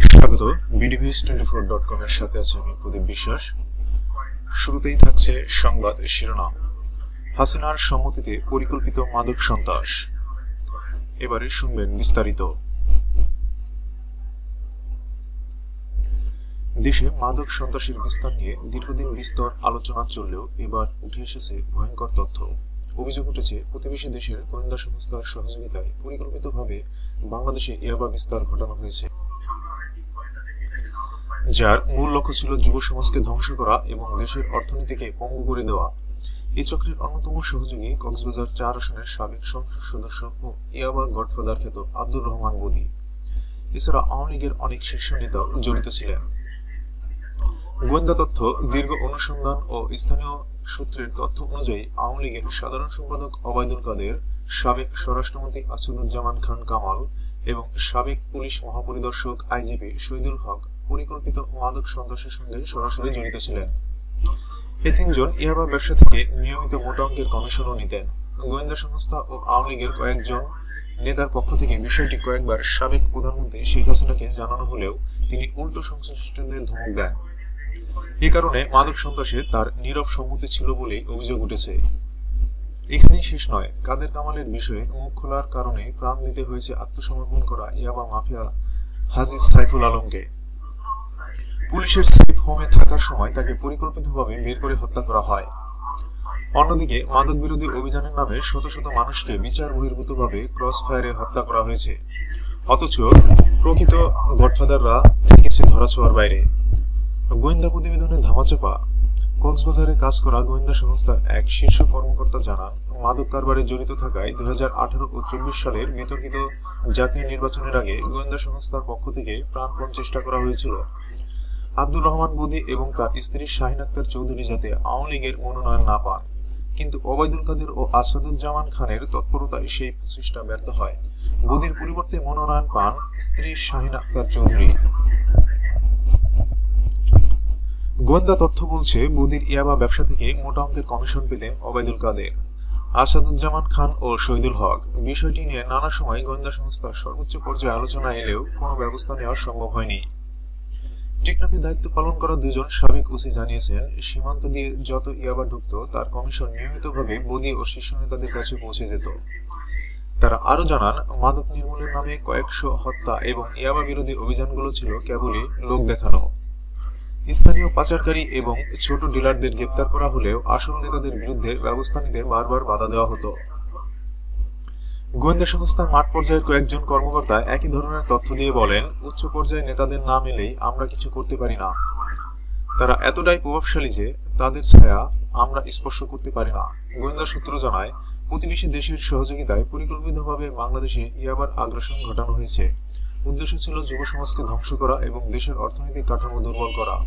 স্বাগত bdvs24.com এর সাথে আছে আমি প্রদীপ বিশ্বাস। শুরুতেই থাকছে সংবাদ শিরোনাম। হাসিনার সম্মতিতে পরিকল্পিত মাদক সন্ত্রাস। এবারে শুনবেন বিস্তারিত। দেশে মাদক সন্ত্রাসের বিস্তার নিয়ে দীর্ঘদিন বিস্তর আলোচনা চললেও এবার উঠে এসেছে ভয়ঙ্কর তথ্য। অভিযোগ উঠেছে প্রতিবেশী দেশের গোয়েন্দা সংস্থার সহযোগিতায় পরিকল্পিতভাবে বাংলাদেশে ইয়াবা বিস্তার ঘটানো হয়েছে, যার মূল লক্ষ্য ছিল যুব সমাজকে ধ্বংস করা এবং দেশের অর্থনীতিকে পঙ্গু করে দেওয়া। এই চক্রের অন্যতম সহযোগী কক্সবাজার ৪ আসনের সাবেক সংসদ সদস্য ও ইয়াবা গডফাদার খ্যাত আব্দুর রহমান বদি। এছাড়া আওয়ামী লীগের অনেক শীর্ষ নেতাও জড়িত ছিলেন। গোয়েন্দা তথ্য, দীর্ঘ অনুসন্ধান ও স্থানীয় সূত্রের তথ্য অনুযায়ী আওয়ামী লীগের সাধারণ সম্পাদক ওবায়দুল কাদের, সাবেক স্বরাষ্ট্রমন্ত্রী আসাদুজ্জামান খান কামাল এবং সাবেক পুলিশ মহাপরিদর্শক আইজিপি শহীদুল হক পরিকল্পিত মাদক সন্ত্রাসের সঙ্গে সরাসরি জড়িত ছিলেন। এই তিনজন ইয়াবা ব্যবসা থেকে নিয়মিত মোটা অঙ্কের কমিশনও নিতেন। গোয়েন্দা সংস্থা ও আওয়ামী লীগের কয়েকজন নেতার পক্ষ থেকে বিষয়টি কয়েকবার সাবেক প্রধানমন্ত্রী শেখ হাসিনাকে জানানো হলেও তিনি উল্টো সংশ্লিষ্টদের ধমক দেন। এ কারণে মাদক সন্ত্রাসে তার নীরব সম্মতি ছিল বলেই অভিযোগ উঠেছে। এখানেই শেষ নয়, কাদের কামালের বিষয়ে মুখ খোলার কারণে প্রাণ দিতে হয়েছে আত্মসমর্পণ করা ইয়াবা মাফিয়া হাজী সাইফুল আলমকে। পুলিশের সেফ হোমে থাকার সময় তাকে পরিকল্পিতভাবে বের করে হত্যা করা হয়। অন্যদিকে মাদক বিরোধী অভিযানের নামে শত শত মানুষকে বিচার বহির্ভূতভাবে ক্রস ফায়ারে হত্যা করা হয়েছে, অথচ প্রকৃত গডফাদাররা থেকেছে ধরাছোঁয়ার বাইরে। গোয়েন্দা প্রতিবেদনে ধামাচাপা। কক্সবাজারে কাজ করা গোয়েন্দা সংস্থার এক শীর্ষ কর্মকর্তা জানান, মাদক কারবারে জড়িত থাকায় 2018 ও 24 সালের বিতর্কিত জাতীয় নির্বাচনের আগে গোয়েন্দা সংস্থার পক্ষ থেকে প্রাণপণ চেষ্টা করা হয়েছিল আব্দুর রহমান বদি এবং তার স্ত্রী শাহিন আক্তার চৌধুরী যাতে আওয়ামী লীগের মনোনয়ন না পান, কিন্তু ওবায়দুল কাদের ও আসাদুজ্জামান খানের তৎপরতায় সেই প্রচেষ্টা ব্যর্থ হয়। বদির পরিবর্তে মনোনয়ন পান স্ত্রী শাহিন আক্তার চৌধুরী। গোয়েন্দা তথ্য বলছে, বদির ইয়াবা ব্যবসা থেকে মোটা অঙ্কের কমিশন পেতেন ওবায়দুল কাদের, আসাদুজ্জামান খান ও শহীদুল হক। বিষয়টি নিয়ে নানা সময় গোয়েন্দা সংস্থার সর্বোচ্চ পর্যায়ে আলোচনা এলেও কোনো ব্যবস্থা নেওয়া সম্ভব হয়নি। টেকনাফে দায়িত্ব পালন করা দুজন সাবেক ওসি জানিয়েছেন, সীমান্ত দিয়ে যত ইয়াবা ঢুকত তার কমিশন নিয়মিতভাবে বদি ও শীর্ষ নেতাদের কাছে পৌঁছে যেত। তারা আরো জানান, মাদক নির্মূলের নামে কয়েকশো হত্যা এবং ইয়াবা বিরোধী অভিযানগুলো ছিল কেবলই লোক দেখানো। স্থানীয় পাচারকারী এবং ছোট ডিলারদের গ্রেপ্তার করা হলেও আসল নেতাদের বিরুদ্ধে ব্যবস্থা নিতে বারবার বাধা দেওয়া হতো। গোয়েন্দা সংস্থার মাঠ পর্যায়ের কয়েকজন কর্মকর্তা একই ধরনের তথ্য দিয়ে বলেন, উচ্চ পর্যায়ে নেতাদের নাম এলেই আমরা কিছু করতে পারি না। তারা এতটাই প্রভাবশালী যে তাদের ছায়া আমরা স্পর্শ করতে পারি না। গোয়েন্দা সূত্র জানায়, প্রতিবেশী দেশের সহযোগিতায় পরিকল্পিতভাবে বাংলাদেশে ইয়াবার আগ্রাসন ঘটানো হয়েছে। উদ্দেশ্য ছিল যুব সমাজকে ধ্বংস করা এবং দেশের অর্থনৈতিক কাঠামো দুর্বল করা।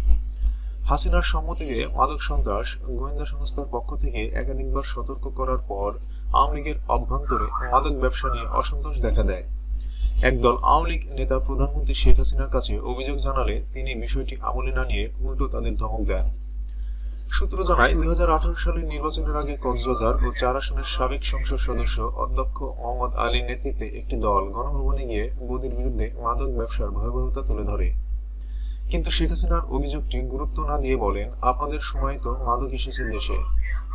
হাসিনার সম্মতিতে মাদক সন্ত্রাস। গোয়েন্দা সংস্থার পক্ষ থেকে একাধিকবার সতর্ক করার পর আওয়ামী লীগের অভ্যন্তরে মাদক ব্যবসা নিয়ে অসন্তোষ দেখা দেয়। একদল আওয়ামী লীগ নেতা প্রধানমন্ত্রী শেখ হাসিনার কাছে অভিযোগ জানালে তিনি বিষয়টি আমলে না নিয়ে উল্টো তাদের ধমক দেন। সূত্র জানায়, 2018 সালের নির্বাচনের আগে কক্সবাজার ও 4 আসনের সাবেক সংসদ সদস্য অধ্যক্ষ মোহাম্মদ আলীর নেতৃত্বে একটি দল গণভবনে গিয়ে বদির বিরুদ্ধে মাদক ব্যবসার ভয়াবহতা তুলে ধরে। কিন্তু শেখ হাসিনার অভিযোগটি গুরুত্ব না দিয়ে বলেন, আপনাদের সময় তো মাদক এসেছে দেশে,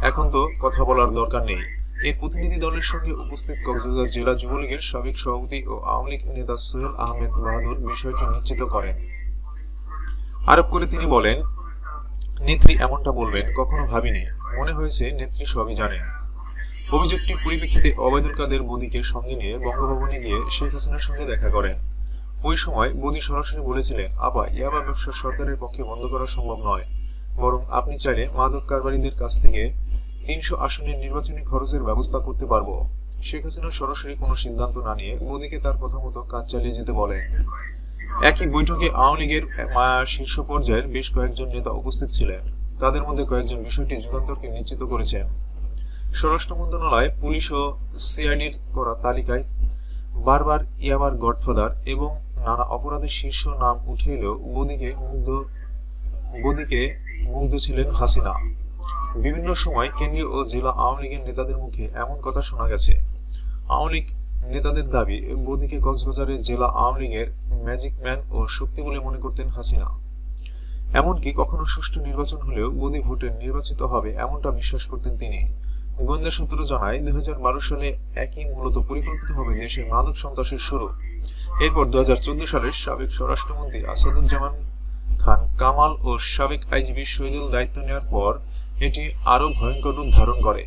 এখন তো কথা বলার দরকার নেই। এর প্রতিনিধি দলের সঙ্গে উপস্থিত কক্সবাজার জেলা যুবলীগের সাবেক সভাপতি ও আওয়ামী লীগ নেতা সোহেল আহমেদ বাহাদুর বিষয়টি নিশ্চিত করেন। আরোপ করে তিনি বলেন, নেত্রী এমনটা বলবেন কখনো ভাবিনি, মনে হয়েছে নেত্রী সবই জানেন। অভিযোগটির পরিপ্রেক্ষিতে ওবায়দুল কাদের বদিকে সঙ্গে নিয়ে বঙ্গভবনে গিয়ে শেখ হাসিনার সঙ্গে দেখা করেন। ওই সময় বদি সরাসরি বলেছিলেন, আপা, ইয়াবা ব্যবসা সরকারের পক্ষে বন্ধ করা সম্ভব নয়, বরং আপনি চাইলে মাদক কারবারিদের কাছ থেকে 300 আসনের নির্বাচনী খরচের ব্যবস্থা করতে পারবো। শেখ হাসিনা সরাসরি কোনো সিদ্ধান্ত না নিয়ে মোদীকে তার কথা মতো কাজ চালিয়ে যেতে বলেন। একই বৈঠকে আওয়ামী লীগের শীর্ষ পর্যায়ের বেশ কয়েকজন নেতা উপস্থিত ছিলেন। তাদের মধ্যে কয়েকজন বিষয়টি যুগান্তরকে নিশ্চিত করেছেন। স্বরাষ্ট্র মন্ত্রণালয়, পুলিশ ও সিআইডির করা তালিকায় বারবার ইয়াবার গডফাদার এবং নানা অপরাধের শীর্ষ নাম উঠে এলেও বদিকে মুগ্ধ ছিলেন হাসিনা। বিভিন্ন সময় কেন্দ্রীয় ও জেলা আওয়ামী লীগের নেতাদের মুখে এমন কথা শোনা গেছে, আওয়ামী লীগ নেতাদের দাবি, বদিকে কক্সবাজারের জেলা আওয়ামী লীগের ম্যাজিক ম্যান ও শক্তি বলে মনে করতেন হাসিনা। এমনকি কখনো সুষ্ঠু নির্বাচন হলেও বদি ভোটে নির্বাচিত হবে এমনটা বিশ্বাস করতেন তিনি। গোয়েন্দা সূত্র জানায়, 2012 সালে একই মূলত পরিকল্পিতভাবে দেশের মাদক সন্ত্রাসের শুরু। এরপর 2014 সালে সাবেক স্বরাষ্ট্রমন্ত্রী আসাদুজ্জামান খান কামাল ও সাবেক আইজিপি শহীদুল দায়িত্ব নেওয়ার পর এটি আরো ভয়ঙ্কর রূপ ধারণ করে।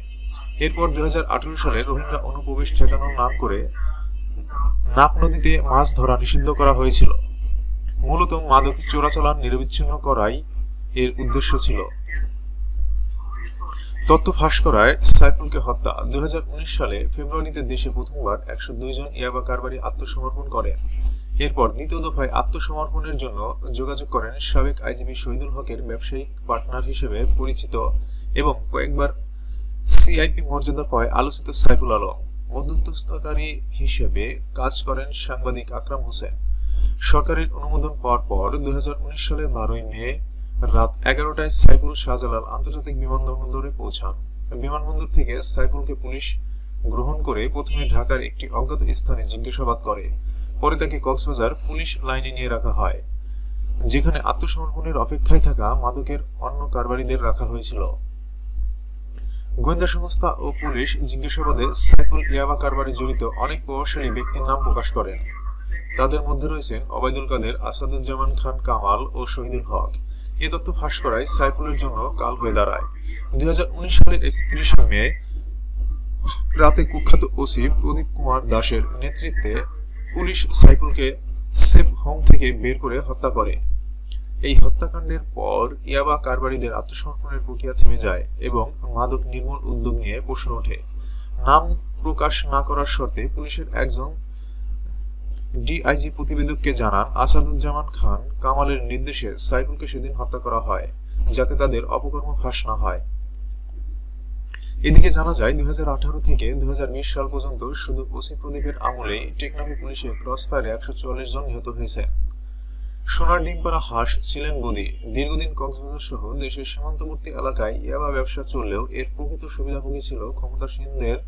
এরপর 2018 সালে রোহিঙ্গা অনুপ্রবেশ ঠেকানোর নাম করে নাপ নদীতে মাছ ধরা নিষিদ্ধ করা হয়েছিল। মূলত মাদক চোরাচালান নিরবিচ্ছিন্ন করাই এর উদ্দেশ্য ছিল। তথ্য ফাঁস করায় সাইফুলকে হত্যা। 2019 সালে ফেব্রুয়ারিতে দেশে প্রথমবার 102 জন ইয়াবা কারবারি আত্মসমর্পণ করেন। এরপর দ্বিতীয় দফায় আত্মসমর্পণের জন্য যোগাযোগ করেন সাবেক আইজিপি শহীদুল হকের ব্যবসায়িক পার্টনার হিসেবে পরিচিত এবং কয়েকবার সিআইপি মর্যাদা পায় আলোচিত সাইফুল আলম। মধ্যস্থতাকারী হিসেবে কাজ করেন সাংবাদিক আকরাম হোসেন। সরকারের অনুমোদন পাওয়ার পর 2019 সালের 12 মে রাত 11টায় সাইফুল শাহজালাল আন্তর্জাতিক বিমানবন্দরে পৌঁছান। বিমানবন্দর থেকে সাইফুলকে পুলিশ গ্রহণ করে প্রথমে ঢাকার একটি অজ্ঞাত স্থানে জিজ্ঞাসাবাদ করে। পরে তাকে কক্সবাজার পুলিশ লাইনে নিয়ে রাখা হয়, যেখানে আত্মসমর্পণের অপেক্ষায় থাকা মাদকের অন্য কারবারিদের রাখা হয়েছিল। গোয়েন্দা সংস্থা ও পুলিশ জিজ্ঞাসাবাদে সাইফুল ইয়াবা কারবারে জড়িত অনেক প্রভাবশালী ব্যক্তির নাম প্রকাশ করেন। তাদের মধ্যে রয়েছেন ওবায়দুল কাদের, আসাদুজ্জামান খান কামাল ও শহীদুল হক। এ তথ্য ফাঁস করায় সাইফুলের জন্য কাল হয়ে দাঁড়ায়। 2019 সালের 31 মে রাতে কুখ্যাত ওসি প্রদীপ কুমার দাসের নেতৃত্বে পুলিশ সাইফুলকে সেফ হোম থেকে বের করে হত্যা করে। এই হত্যাকাণ্ডের পর ইয়াবা কারবারিদের আত্মসমর্পণের প্রক্রিয়া থেমে যায় এবং মাদক নির্মূল উদ্যোগ নিয়ে প্রশ্ন ওঠে। নাম প্রকাশ না করার শর্তে পুলিশের একজন ডিআইজি প্রতিবেদককে জানান, আসাদুজ্জামান খান কামালের নির্দেশে সাইফুলকে সেদিন হত্যা করা হয়, যাতে তাদের অপকর্ম ফাঁস না হয়। এদিকে জানা যায়, 2018 থেকে 2020 সাল পর্যন্ত শুধু ওসি প্রদীপের আমলে টেকনাফে পুলিশের ক্রসফায়ারে 144 জন নিহত হয়েছে। সোনার ডিমপাড়া হাঁস ছিলেন বদি। দীর্ঘদিন কক্সবাজার সহ দেশের সীমান্তবর্তী এলাকায় ইয়াবা ব্যবসা চললেও এর প্রকৃত সুবিধাভোগী ছিল ক্ষমতাসীনদের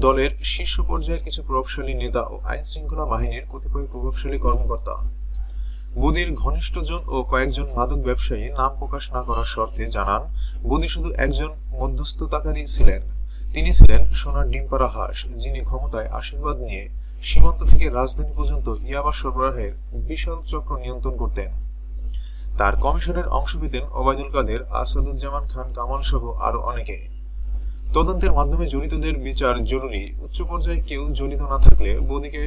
দলের শীর্ষ পর্যায়ের কিছু প্রভাবশালী নেতা ও আইন শৃঙ্খলা বাহিনীর কতিপয় প্রভাবশালী কর্মকর্তা। বদির ঘনিষ্ঠজন ও কয়েকজন মাদক ব্যবসায়ী নাম প্রকাশ না করার শর্তে জানান, বদি শুধু একজন মধ্যস্থতাকারী ছিলেন। তিনি ছিলেন সোনার ডিমপাড়া হাঁস, যিনি ক্ষমতায় আশীর্বাদ নিয়ে সীমান্ত থেকে রাজধানী পর্যন্ত ইয়াবা সরবরাহের বিশাল চক্র নিয়ন্ত্রণ করতেন। তার কমিশনের অংশ পেতেন ওবায়দুল কাদের, আসাদুজ্জামান খান কামাল সহ আরো অনেকে। তদন্তের মাধ্যমে জড়িতদের বিচার জরুরি। উচ্চ পর্যায়ে কেউ জড়িত না থাকলে বদিকে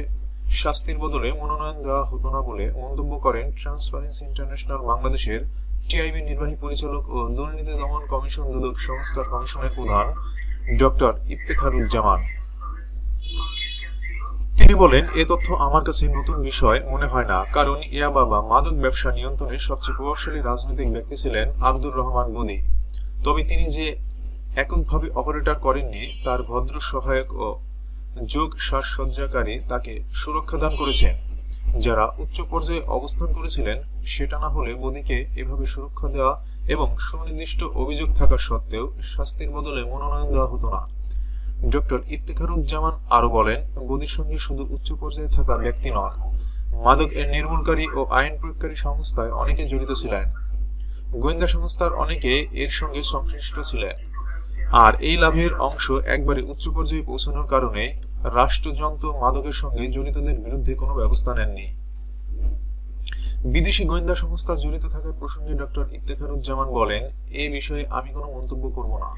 শাস্তির বদলে মনোনয়ন দেওয়া হতো না বলে মন্তব্য করেন ট্রান্সপারেন্সি ইন্টারন্যাশনাল বাংলাদেশের টিআইবি নির্বাহী পরিচালক ও দুর্নীতি দমন কমিশন দুদক সংস্কার কমিশনের প্রধান ডক্টর ইফতেখারুজ্জামান। তিনি বলেন, এ তথ্য আমার কাছে নতুন বিষয় মনে হয় না, কারণ ইয়াবা বা মাদক ব্যবসা নিয়ন্ত্রণের সবচেয়ে প্রভাবশালী রাজনৈতিক ব্যক্তি ছিলেন আব্দুর রহমান বদি। তবে তিনি যে এককভাবে অপারেটর করেননি, তার ভদ্র সহায়ক ও যোগ সাজসজ্জাকারী তাকে সুরক্ষা দান করেছেন। যারা উচ্চ পর্যায়ে অবস্থান করেছিলেন, সেটা না হলে বদিকে এভাবে সুরক্ষা দেওয়া এবং সুনির্দিষ্ট অভিযোগ থাকা সত্ত্বেও শাস্তির বদলে মনোনয়ন দেওয়া হতো না। ডক্টর ইফতেখারুজ্জামান আরো বলেন, বদির সঙ্গে শুধু উচ্চ পর্যায়ে থাকা ব্যক্তি নন, মাদক এর নির্মূলকারী ও আইন প্রয়োগকারী সংস্থায় অনেকে জড়িত ছিলেন। গোয়েন্দা সংস্থার অনেকে এর সঙ্গে সংশ্লিষ্ট ছিলেন। আর এই লাভের অংশ একবারে উচ্চ পর্যায়ে পৌঁছানোর কারণে রাষ্ট্রযন্ত্র মাদকের সঙ্গে জড়িতদের বিরুদ্ধে কোনো ব্যবস্থা নেননি। বিদেশি গোয়েন্দা সংস্থা জড়িত থাকার প্রসঙ্গে ডক্টর ইফতেখারুজ্জামান বলেন, এই বিষয়ে আমি কোনো মন্তব্য করব না।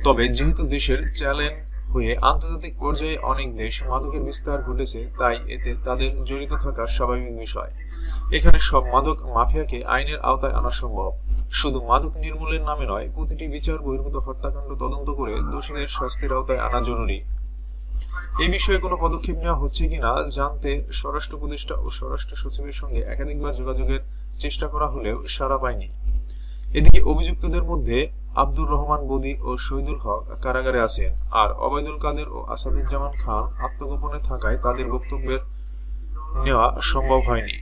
তবে যেহেতু দেশের চ্যালেঞ্জ হয়ে আন্তর্জাতিক পর্যায়ে অনেক দেশ মাদকের বিস্তার ঘটেছে, তাই এতে তাদের জড়িত থাকা স্বাভাবিক বিষয়। এখানে সব মাদক মাফিয়াকে আইনের আওতায় আনা সম্ভব। শুধু মাদক নির্মূলের নামে নয়, প্রতিটি বিচার বহির্ভূত হত্যাকাণ্ড তদন্ত করে দোষীদের শাস্তির আওতায় আনা জরুরি। এই বিষয়ে কোনো পদক্ষেপ নেওয়া হচ্ছে কিনা জানতে স্বরাষ্ট্র উপদেষ্টা ও স্বরাষ্ট্র সচিবের সঙ্গে একাধিকবার যোগাযোগের চেষ্টা করা হলেও সাড়া পায়নি। এদিকে অভিযুক্তদের মধ্যে আব্দুর রহমান বদি ও শহীদুল হক কারাগারে আছেন, আর ওবায়দুল কাদের ও আসাদুজ্জামান খান আত্মগোপনে থাকায় তাদের বক্তব্যের নেওয়া সম্ভব হয়নি।